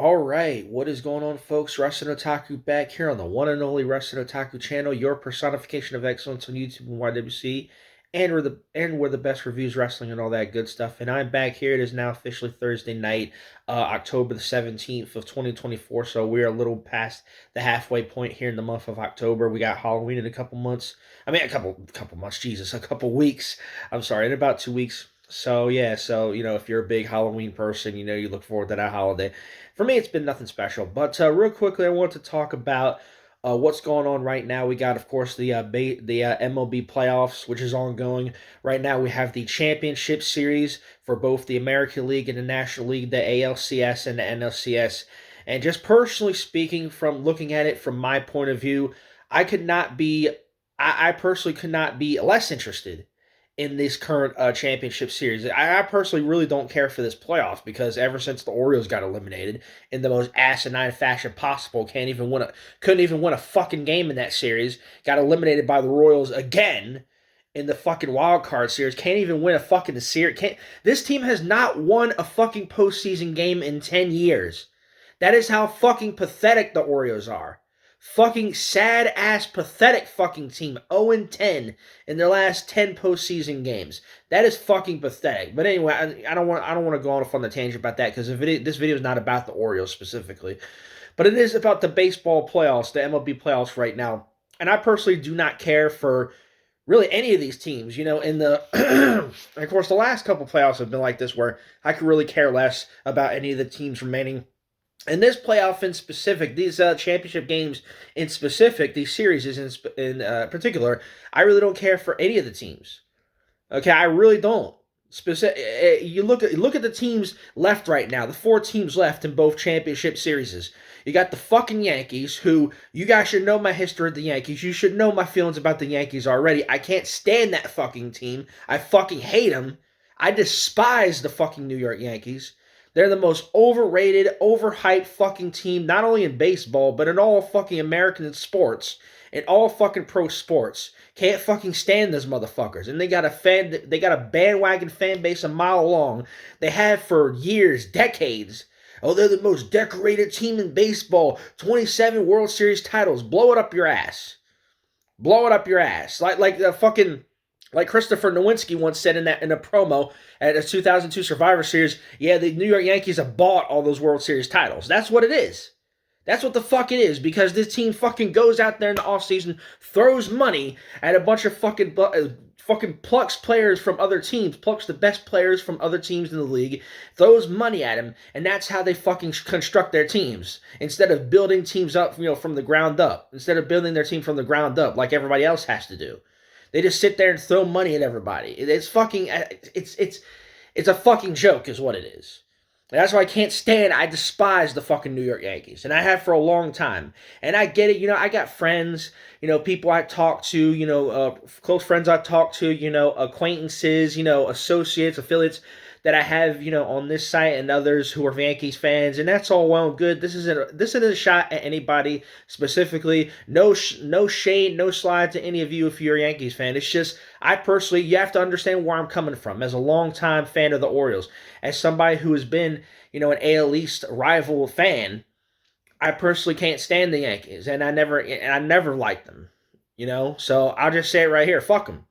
All right, what is going on, folks? Wrestling Otaku back here on the one and only Wrestling Otaku channel, your personification of excellence on YouTube and YWC, and where the best reviews, wrestling, and all that good stuff. And I'm back here. It is now officially Thursday night, October the 17th of 2024. So we are a little past the halfway point here in the month of October. We got Halloween in a couple months. I mean, a couple months. Jesus, a couple weeks. I'm sorry, in about 2 weeks. So yeah, if you're a big Halloween person, you look forward to that holiday. For me, it's been nothing special. But real quickly, I want to talk about what's going on right now. We got, of course, the MLB Playoffs, which is ongoing. Right now, we have the championship series for both the American League and the National League, the ALCS and the NLCS. And just personally speaking, from looking at it from my point of view, I could not be, I personally could not be less interested in this current championship series. I personally really don't care for this playoffs because ever since the Orioles got eliminated in the most asinine fashion possible, couldn't even win a fucking game in that series. Got eliminated by the Royals again in the fucking wild card series. Can't even win a fucking series. This team has not won a fucking postseason game in 10 years. That is how fucking pathetic the Orioles are. Fucking sad ass pathetic fucking team. 0-10 in their last 10 postseason games. That is fucking pathetic. But anyway, I don't want to go on the tangent about that because this video is not about the Orioles specifically. But it is about the baseball playoffs, the MLB playoffs right now. And I personally do not care for really any of these teams. In the of course the last couple playoffs have been like this where I could really care less about any of the teams remaining. And this playoff in specific, these championship games in specific, these series in particular, I really don't care for any of the teams. Okay, I really don't. You look at the teams left right now. The four teams left in both championship series. You got the fucking Yankees, who you guys should know my history of the Yankees. You should know my feelings about the Yankees already. I can't stand that fucking team. I fucking hate them. I despise the fucking New York Yankees. They're the most overrated, overhyped fucking team, not only in baseball, but in all fucking American sports, in all fucking pro sports. Can't fucking stand those motherfuckers. And they got a bandwagon fan base a mile long. They have for years, decades. Oh, they're the most decorated team in baseball. 27 World Series titles. Blow it up your ass. Blow it up your ass. Like Christopher Nowinski once said in a promo at a 2002 Survivor Series, yeah, the New York Yankees have bought all those World Series titles. That's what it is. That's what the fuck it is, because this team fucking goes out there in the offseason, throws money at a bunch of fucking plucks players from other teams, plucks the best players from other teams in the league, throws money at them, and that's how they fucking construct their teams. Instead of building teams up, from the ground up. Instead of building their team from the ground up like everybody else has to do. They just sit there and throw money at everybody. It's a fucking joke is what it is. And that's why I despise the fucking New York Yankees. And I have for a long time. And I get it, I got friends, people I talk to, close friends I talk to, acquaintances, associates, affiliates that I have, on this site and others who are Yankees fans, and that's all well and good. This isn't a shot at anybody specifically. No shade, no slide to any of you if you're a Yankees fan. It's just, you have to understand where I'm coming from as a longtime fan of the Orioles, as somebody who has been, an AL East rival fan. I personally can't stand the Yankees, and I never liked them, So I'll just say it right here: fuck them.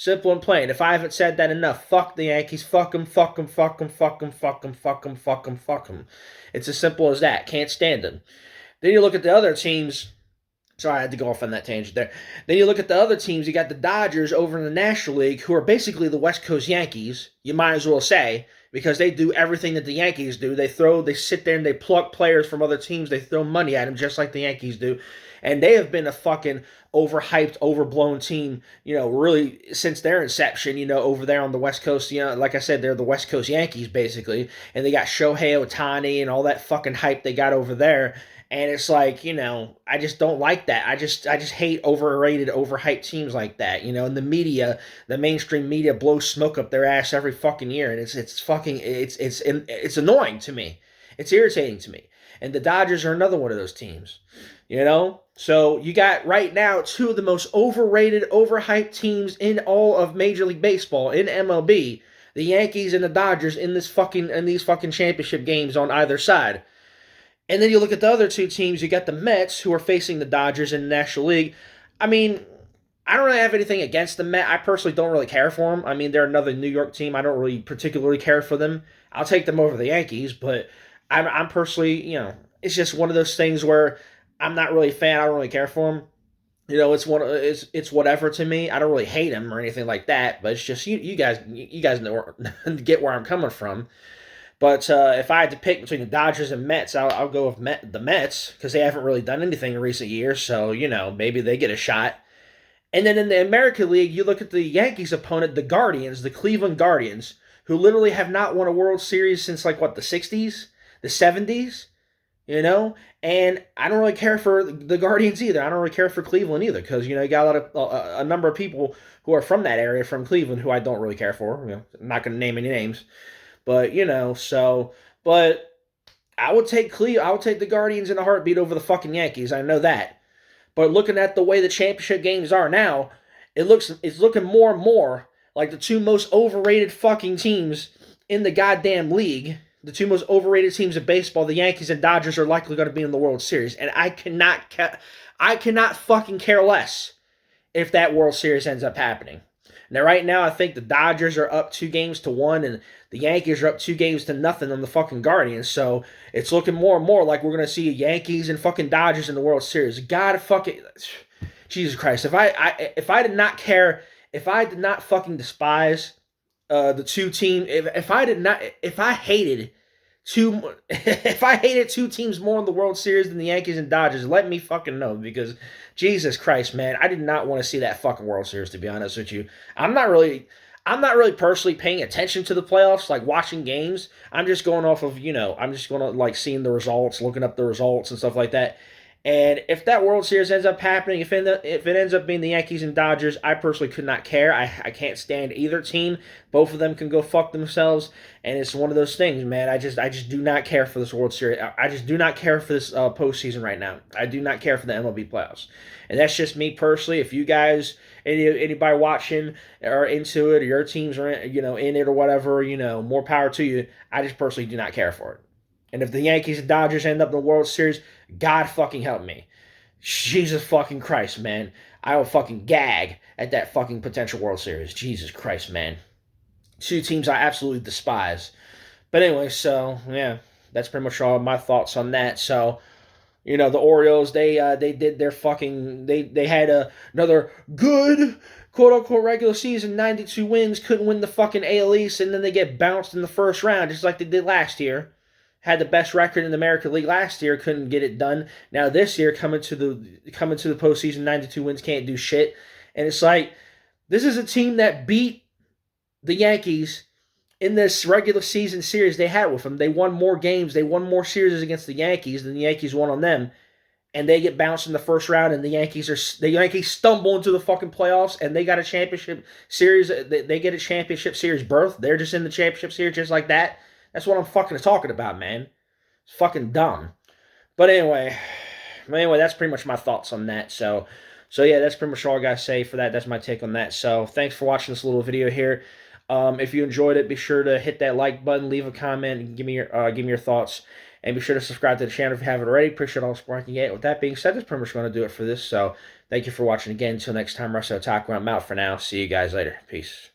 Simple and plain. If I haven't said that enough, fuck the Yankees. Fuck them, fuck them, fuck them, fuck them, fuck them, fuck them, fuck them, fuck them. It's as simple as that. Can't stand them. Then you look at the other teams. Sorry, I had to go off on that tangent there. Then you look at the other teams. You got the Dodgers over in the National League, who are basically the West Coast Yankees, you might as well say, because they do everything that the Yankees do. They sit there and they pluck players from other teams. They throw money at them just like the Yankees do. And they have been a fucking overhyped, overblown team, really since their inception, over there on the West Coast. Like I said, they're the West Coast Yankees, basically. And they got Shohei Ohtani and all that fucking hype they got over there. And it's like, I just don't like that. I just hate overrated, overhyped teams like that, And the media, the mainstream media blows smoke up their ass every fucking year. And it's annoying to me. It's irritating to me. And the Dodgers are another one of those teams, So you got right now two of the most overrated, overhyped teams in all of Major League Baseball, in MLB. The Yankees and the Dodgers in these fucking championship games on either side. And then you look at the other two teams, you got the Mets, who are facing the Dodgers in the National League. I mean, I don't really have anything against the Mets. I personally don't really care for them. I mean, they're another New York team. I don't really particularly care for them. I'll take them over the Yankees, but I'm personally, it's just one of those things where I'm not really a fan. I don't really care for them. It's whatever to me. I don't really hate them or anything like that, but it's just you guys know get where I'm coming from. But if I had to pick between the Dodgers and Mets, I'll go with the Mets because they haven't really done anything in recent years. So maybe they get a shot. And then in the American League, you look at the Yankees' opponent, the Guardians, the Cleveland Guardians, who literally have not won a World Series since like what, the '60s, the '70s, And I don't really care for the Guardians either. I don't really care for Cleveland either because you got a number of people who are from that area, from Cleveland, who I don't really care for. I'm not going to name any names. But but I would take the Guardians in a heartbeat over the fucking Yankees. I know that. But looking at the way the championship games are now, it's looking more and more like the two most overrated fucking teams in the goddamn league. The two most overrated teams of baseball, the Yankees and Dodgers, are likely going to be in the World Series, and I cannot fucking care less if that World Series ends up happening. Now, right now, I think the Dodgers are up 2-1, and the Yankees are up 2-0 on the fucking Guardians. So it's looking more and more like we're gonna see Yankees and fucking Dodgers in the World Series. God fucking Jesus Christ! If I did not care, if I did not fucking despise the two teams, if I hated if I hated two teams more in the World Series than the Yankees and Dodgers, let me fucking know because Jesus Christ, man, I did not want to see that fucking World Series, to be honest with you. I'm not really personally paying attention to the playoffs, like watching games. I'm just going off of, I'm just going to like seeing the results, looking up the results and stuff like that. And if that World Series ends up happening, if it ends up being the Yankees and Dodgers, I personally could not care. I can't stand either team. Both of them can go fuck themselves. And it's one of those things, man. I just do not care for this World Series. I just do not care for this postseason right now. I do not care for the MLB playoffs. And that's just me personally. If you guys, anybody watching are into it, or your teams are in it or whatever, more power to you. I just personally do not care for it. And if the Yankees and Dodgers end up in the World Series, God fucking help me. Jesus fucking Christ, man. I will fucking gag at that fucking potential World Series. Jesus Christ, man. Two teams I absolutely despise. But anyway, so, yeah, that's pretty much all my thoughts on that. So, the Orioles, they did their fucking, they had another good, quote-unquote, regular season, 92 wins, couldn't win the fucking AL East, and then they get bounced in the first round, just like they did last year. Had the best record in the American League last year, couldn't get it done. Now this year, coming to the postseason, 92 wins, can't do shit. And it's like, this is a team that beat the Yankees in this regular season series they had with them. They won more games, they won more series against the Yankees than the Yankees won on them. And they get bounced in the first round, and the Yankees stumble into the fucking playoffs, and they got a championship series. They get a championship series berth. They're just in the championship series just like that. That's what I'm fucking talking about, man. It's fucking dumb. But anyway, that's pretty much my thoughts on that. So yeah, that's pretty much all I gotta say for that. That's my take on that. So thanks for watching this little video here. If you enjoyed it, be sure to hit that like button, leave a comment, and give me your thoughts. And be sure to subscribe to the channel if you haven't already. Appreciate all the support I can get. With that being said, that's pretty much going to do it for this. So thank you for watching again. Until next time, Russell Otaku, I'm out for now. See you guys later. Peace.